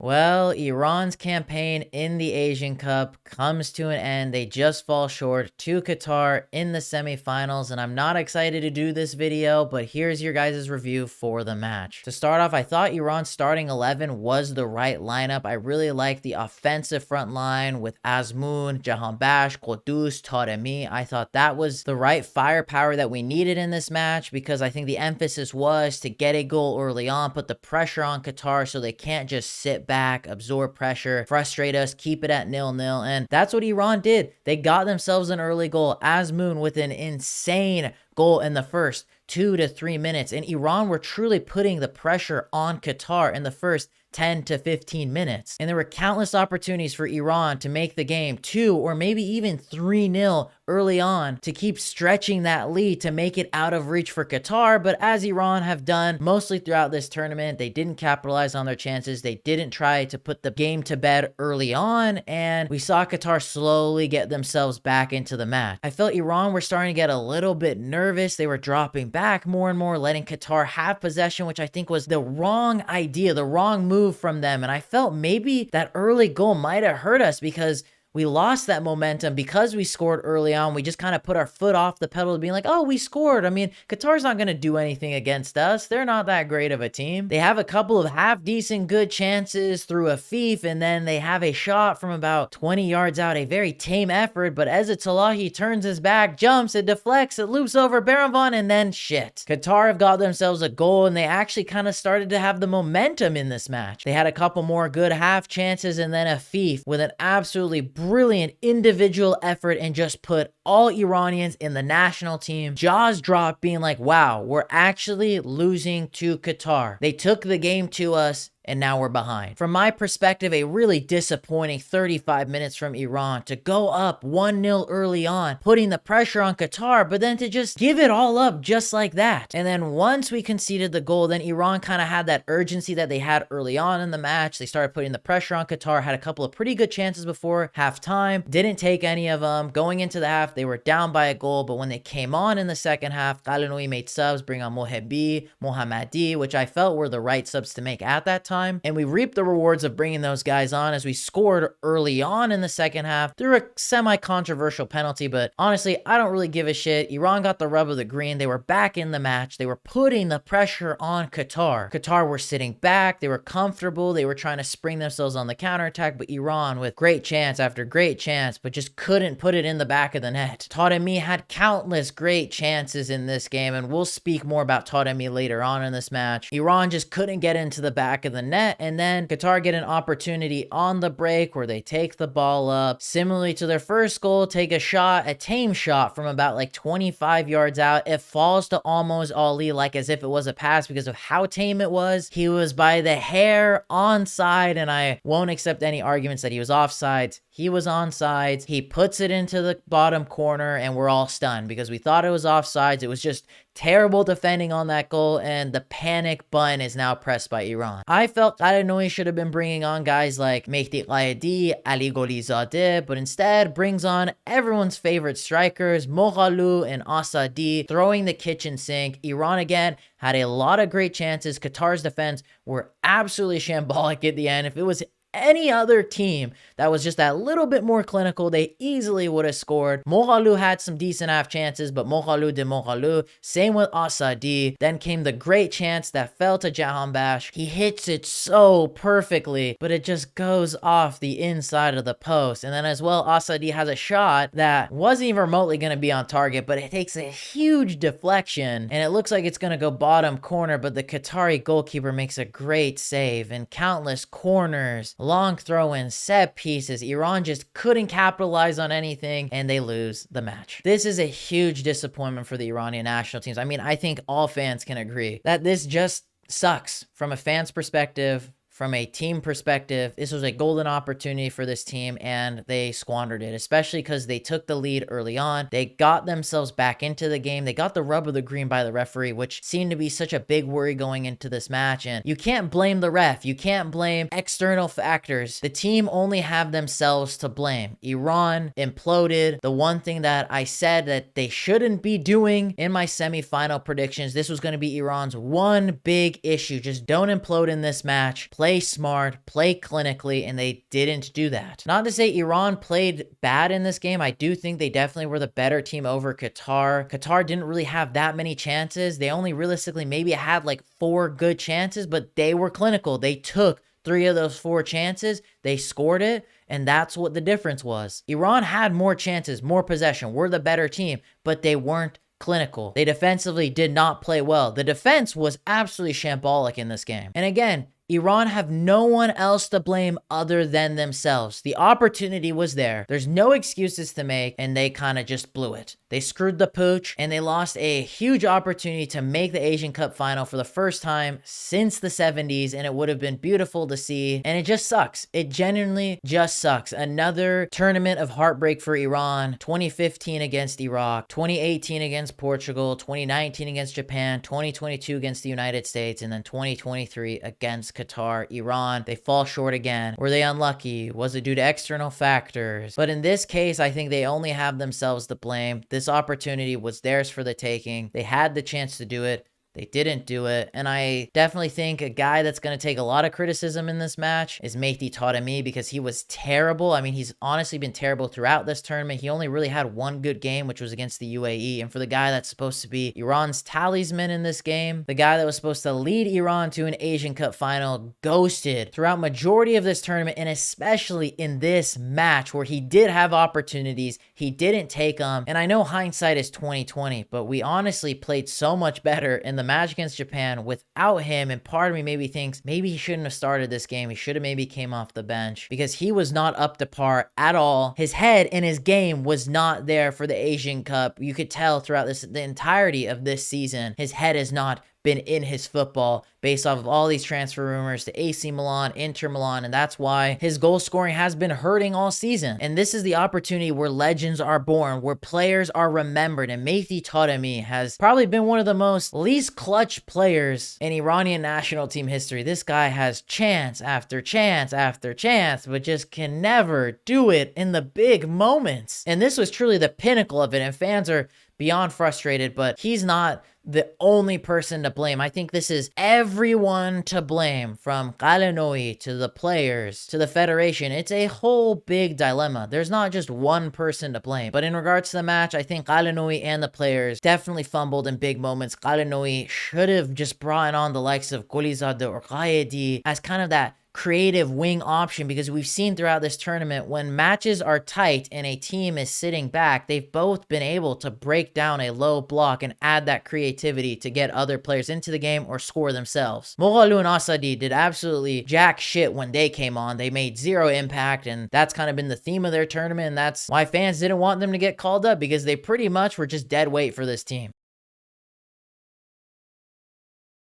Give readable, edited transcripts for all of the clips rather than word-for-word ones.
Well, Iran's campaign in the Asian Cup comes to an end. They just fall short to Qatar in the semifinals, and I'm not excited to do this video, but here's your guys' review for the match. To start off, I thought Iran's starting 11 was the right lineup. I really liked the offensive front line with Azmoun, Jahanbakhsh, Qudus, Taremi. I thought that was the right firepower that we needed in this match because I think the emphasis was to get a goal early on, put the pressure on Qatar so they can't just sit back, absorb pressure, frustrate us, keep it at 0-0. And that's what Iran did. They got themselves an early goal. Azmoun with an insane goal in the first 2 to 3 minutes. And Iran were truly putting the pressure on Qatar in the first 10 to 15 minutes. And there were countless opportunities for Iran to make the game 2 or maybe even 3-0 early on to keep stretching that lead to make it out of reach for Qatar. But as Iran have done mostly throughout this tournament, they didn't capitalize on their chances. They didn't try to put the game to bed early on. And we saw Qatar slowly get themselves back into the match. I felt Iran were starting to get a little bit nervous. They were dropping back more and more, letting Qatar have possession, which I think was the wrong idea, the wrong move from them. And I felt maybe that early goal might have hurt us because we lost that momentum because we scored early on. We just kind of put our foot off the pedal being like, oh, we scored. I mean, Qatar's not going to do anything against us. They're not that great of a team. They have a couple of half decent good chances through a Afif, and then they have a shot from about 20 yards out, a very tame effort, but Ezat Salahi turns his back, jumps, it deflects, it loops over Baravan, and then shit. Qatar have got themselves a goal, and they actually kind of started to have the momentum in this match. They had a couple more good half chances, and then Afif with an absolutely brilliant individual effort and just put all Iranians in the national team jaws dropped, being like, wow, we're actually losing to Qatar. They took the game to us and now we're behind. From my perspective, a really disappointing 35 minutes from Iran to go up 1-0 early on, putting the pressure on Qatar, but then to just give it all up just like that. And then once we conceded the goal, then Iran kind of had that urgency that they had early on in the match. They started putting the pressure on Qatar, had a couple of pretty good chances before halftime, didn't take any of them. Going into the half, they were down by a goal, but when they came on in the second half, Qalanoui made subs, bring on Mohebi, Mohammadi, which I felt were the right subs to make at that time. And we reaped the rewards of bringing those guys on as we scored early on in the second half through a semi-controversial penalty. But honestly, I don't really give a shit. Iran got the rub of the green. They were back in the match. They were putting the pressure on Qatar. Qatar were sitting back. They were comfortable. They were trying to spring themselves on the counterattack. But Iran with great chance after great chance, but just couldn't put it in the back of the net. Taremi had countless great chances in this game, and we'll speak more about Taremi later on in this match. Iran just couldn't get into the back of the net, and then Qatar get an opportunity on the break where they take the ball up, similarly to their first goal, take a shot, a tame shot from about like 25 yards out. It falls to almost Ali like as if it was a pass because of how tame it was. He was by the hair onside, and I won't accept any arguments that he was offsides. He was onside. He puts it into the bottom corner, and we're all stunned because we thought it was offsides. It was just terrible defending on that goal, and the panic button is now pressed by Iran. I felt Qalanoui should have been bringing on guys like Mehdi Qaedi, Ali Golizadeh, but instead brings on everyone's favorite strikers, Moghalu and Asadi, throwing the kitchen sink. Iran again had a lot of great chances. Qatar's defense were absolutely shambolic at the end. If it was any other team that was just that little bit more clinical, they easily would have scored. Moghalu had some decent half chances, but Moghalu de Moghalu. Same with Asadi. Then came the great chance that fell to Jahanbakhsh. He hits it so perfectly, but it just goes off the inside of the post. And then as well, Asadi has a shot that wasn't even remotely going to be on target, but it takes a huge deflection, and it looks like it's going to go bottom corner, but the Qatari goalkeeper makes a great save, and countless corners, long throw-ins, set pieces. Iran just couldn't capitalize on anything, and they lose the match. This is a huge disappointment for the Iranian national teams. I mean, I think all fans can agree that this just sucks from a fan's perspective. From a team perspective, this was a golden opportunity for this team, and they squandered it, especially because they took the lead early on. They got themselves back into the game. They got the rub of the green by the referee, which seemed to be such a big worry going into this match. And you can't blame the ref. You can't blame external factors. The team only have themselves to blame. Iran imploded. The one thing that I said that they shouldn't be doing in my semifinal predictions, this was going to be Iran's one big issue. Just don't implode in this match. Play play smart, play clinically, and they didn't do that. Not to say Iran played bad in this game. I do think they definitely were the better team over Qatar. Qatar didn't really have that many chances. They only realistically maybe had like 4 good chances, but they were clinical. They took 3 of those 4 chances, they scored it, and that's what the difference was. Iran had more chances, more possession, were the better team, but they weren't clinical. They defensively did not play well. The defense was absolutely shambolic in this game. And again, Iran have no one else to blame other than themselves. The opportunity was there. There's no excuses to make, and they kind of just blew it. They screwed the pooch, and they lost a huge opportunity to make the Asian Cup final for the first time since the 70s, and it would have been beautiful to see, and it just sucks. It genuinely just sucks. Another tournament of heartbreak for Iran. 2015 against Iraq, 2018 against Portugal, 2019 against Japan, 2022 against the United States, and then 2023 against Qatar. Iran, they fall short again. Were they unlucky? Was it due to external factors? But in this case, I think they only have themselves to blame. This opportunity was theirs for the taking. They had the chance to do it. They didn't do it. And I definitely think a guy that's going to take a lot of criticism in this match is Mehdi Taremi, because he was terrible. I mean, he's honestly been terrible throughout this tournament. He only really had one good game, which was against the UAE. And for the guy that's supposed to be Iran's talisman in this game, the guy that was supposed to lead Iran to an Asian Cup final, ghosted throughout majority of this tournament, and especially in this match where he did have opportunities, he didn't take them. And I know hindsight is 2020, but we honestly played so much better in the match against Japan without him, and part of me maybe thinks maybe he shouldn't have started this game. He should have maybe came off the bench, because he was not up to par at all. His head and his game was not there for the Asian Cup. You could tell throughout the entirety of this season, his head has not been in his football based off of all these transfer rumors to AC Milan, Inter Milan, and that's why his goal scoring has been hurting all season. And this is the opportunity where legends are born, where players are remembered, and Mehdi Taremi has probably been one of the most least clutch players in Iranian national team history. This guy has chance after chance after chance, but just can never do it in the big moments. And this was truly the pinnacle of it, and fans are beyond frustrated, but he's not the only person to blame. I think this is everyone to blame, from Qalanoui to the players to the federation. It's a whole big dilemma. There's not just one person to blame. But in regards to the match, I think Qalanoui and the players definitely fumbled in big moments. Qalanoui should have just brought on the likes of Golizade or Qaedi as kind of that creative wing option, because we've seen throughout this tournament when matches are tight and a team is sitting back, they've both been able to break down a low block and add that creativity to get other players into the game or score themselves. Moghalu and Asadi did absolutely jack shit when they came on. They made zero impact, and that's kind of been the theme of their tournament, and that's why fans didn't want them to get called up, because they pretty much were just dead weight for this team.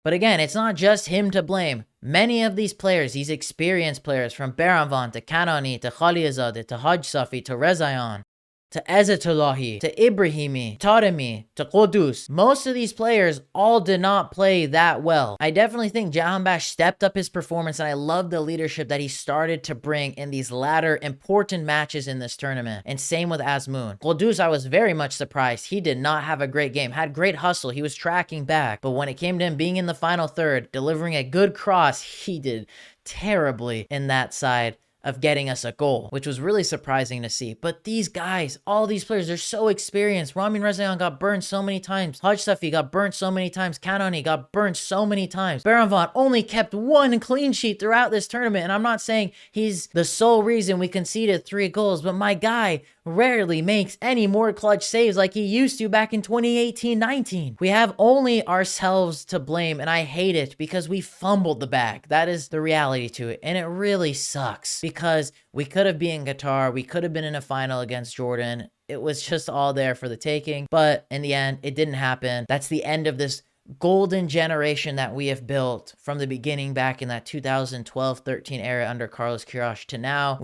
But again, it's not just him to blame. Many of these players, these experienced players, from Beranvan to Kanani to Khalilzadeh to Haj Safi to Rezayan to Ezzatullahi to Ibrahimi, Taremi to Qudus, most of these players all did not play that well. I definitely think Jahanbakhsh stepped up his performance, and I love the leadership that he started to bring in these latter important matches in this tournament. And same with Azmoun. Qudus, I was very much surprised. He did not have a great game. Had great hustle. He was tracking back. But when it came to him being in the final third, delivering a good cross, he did terribly in that side of getting us a goal, which was really surprising to see. But these guys, all these players, they're so experienced. Ramin Rezayan got burned so many times. Haj Safi got burnt so many times. Kanani got burnt so many times. Beranvan only kept one clean sheet throughout this tournament. And I'm not saying he's the sole reason we conceded 3 goals, but my guy rarely makes any more clutch saves like he used to back in 2018-19. We have only ourselves to blame, and I hate it because we fumbled the bag. That is the reality to it, and it really sucks because we could have been in Qatar, we could have been in a final against Jordan. It was just all there for the taking, but in the end, it didn't happen. That's the end of this golden generation that we have built from the beginning back in that 2012-13 era under Carlos Queiroz to now.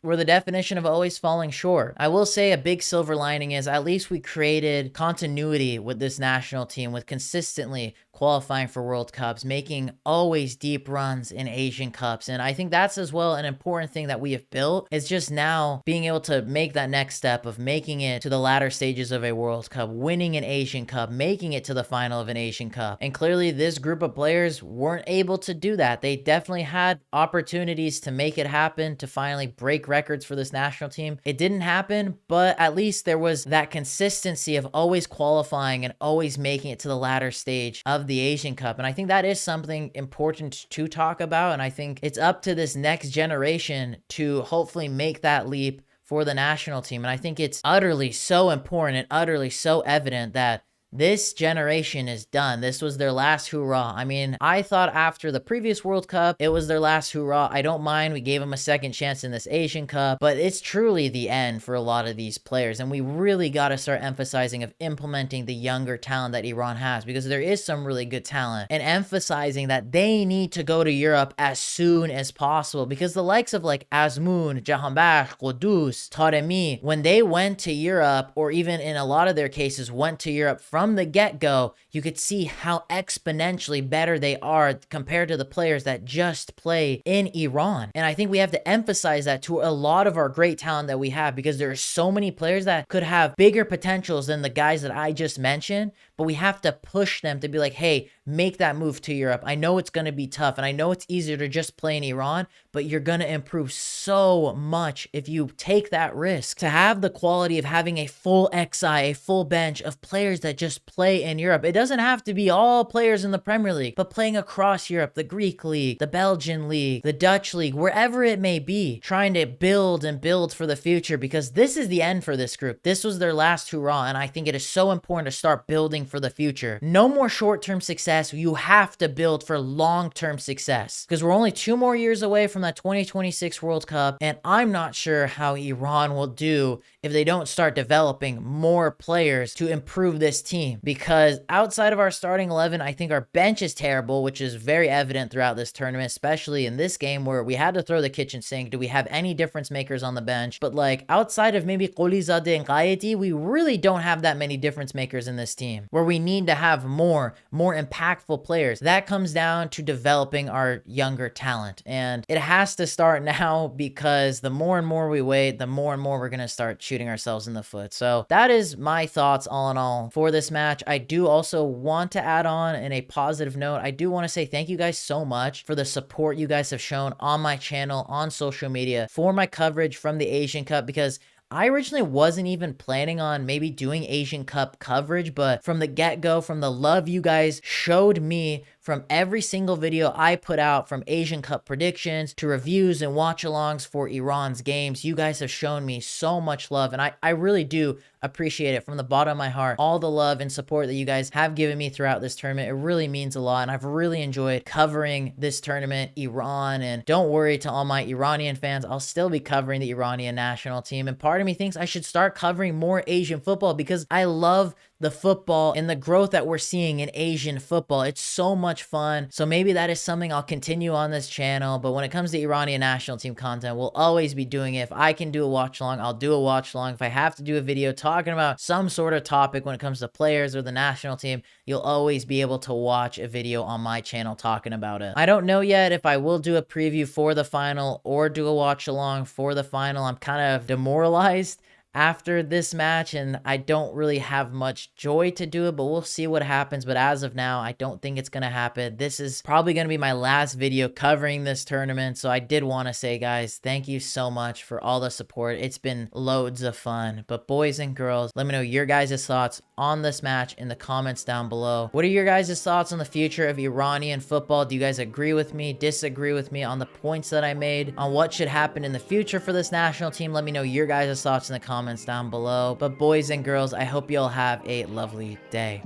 were the definition of always falling short. I will say a big silver lining is at least we created continuity with this national team, with consistently qualifying for World Cups, making always deep runs in Asian Cups. And I think that's as well an important thing that we have built, is just now being able to make that next step of making it to the latter stages of a World Cup, winning an Asian Cup, making it to the final of an Asian Cup. And clearly this group of players weren't able to do that. They definitely had opportunities to make it happen, to finally break records for this national team. It didn't happen, but at least there was that consistency of always qualifying and always making it to the latter stage of the Asian Cup. And I think that is something important to talk about. And I think it's up to this next generation to hopefully make that leap for the national team. And I think it's utterly so important and utterly so evident that this generation is done. This was their last hurrah. I mean, I thought after the previous World Cup, it was their last hurrah. I don't mind. We gave them a second chance in this Asian Cup, but it's truly the end for a lot of these players. And we really got to start emphasizing of implementing the younger talent that Iran has, because there is some really good talent, and emphasizing that they need to go to Europe as soon as possible, because the likes of like Azmoun, Jahanbakhsh, Qudus, Taremi, when they went to Europe, or even in a lot of their cases went to Europe from the get-go, you could see how exponentially better they are compared to the players that just play in Iran. And I think we have to emphasize that to a lot of our great talent that we have, because there are so many players that could have bigger potentials than the guys that I just mentioned, but we have to push them to be like, hey, make that move to Europe. I know it's going to be tough, and I know it's easier to just play in Iran, but you're going to improve so much if you take that risk. To have the quality of having a full XI, a full bench of players that just play in Europe. It doesn't have to be all players in the Premier League, but playing across Europe, the Greek league, the Belgian league, the Dutch league, wherever it may be, trying to build and build for the future, because this is the end for this group. This was their last hurrah, and I think it is so important to start building for the future. No more short-term success. You have to build for long-term success, because we're only 2 more years away from that 2026 World Cup, and I'm not sure how Iran will do if they don't start developing more players to improve this team, because outside of our starting 11, I think our bench is terrible, which is very evident throughout this tournament, especially in this game where we had to throw the kitchen sink. Do we have any difference makers on the bench? But like outside of maybe Qolizadeh and Qaedi, we really don't have that many difference makers in this team, where we need to have more impactful players. That comes down to developing our younger talent, and it has to start now, because the more and more we wait, the more and more we're going to start shooting ourselves in the foot. So that is my thoughts all in all for this match. I do also want to add on in a positive note, I do want to say thank you guys so much for the support you guys have shown on my channel, on social media, for my coverage from the Asian Cup, because I originally wasn't even planning on maybe doing Asian Cup coverage, but from the get-go, from the love you guys showed me from every single video I put out, from Asian Cup predictions to reviews and watch-alongs for Iran's games, you guys have shown me so much love, and I really do appreciate it from the bottom of my heart. All the love and support that you guys have given me throughout this tournament, it really means a lot, and I've really enjoyed covering this tournament, Iran. And don't worry, to all my Iranian fans, I'll still be covering the Iranian national team, and part of me thinks I should start covering more Asian football, because I love the football and the growth that we're seeing in Asian football. It's so much fun. So maybe that is something I'll continue on this channel. But when it comes to Iranian national team content, we'll always be doing it. If I can do a watch along, I'll do a watch along. If I have to do a video talking about some sort of topic when it comes to players or the national team, you'll always be able to watch a video on my channel talking about it. I don't know yet if I will do a preview for the final or do a watch along for the final. I'm kind of demoralized after this match, and I don't really have much joy to do it, but we'll see what happens. But as of now, I don't think it's going to happen. This is probably going to be my last video covering this tournament, so I did want to say, guys, thank you so much for all the support. It's been loads of fun. But boys and girls, let me know your guys' thoughts on this match in the comments down below. What are your guys' thoughts on the future of Iranian football? Do you guys agree with me, disagree with me on the points that I made, on what should happen in the future for this national team? Let me know your guys' thoughts in the comments down below. But boys and girls, I hope you all have a lovely day.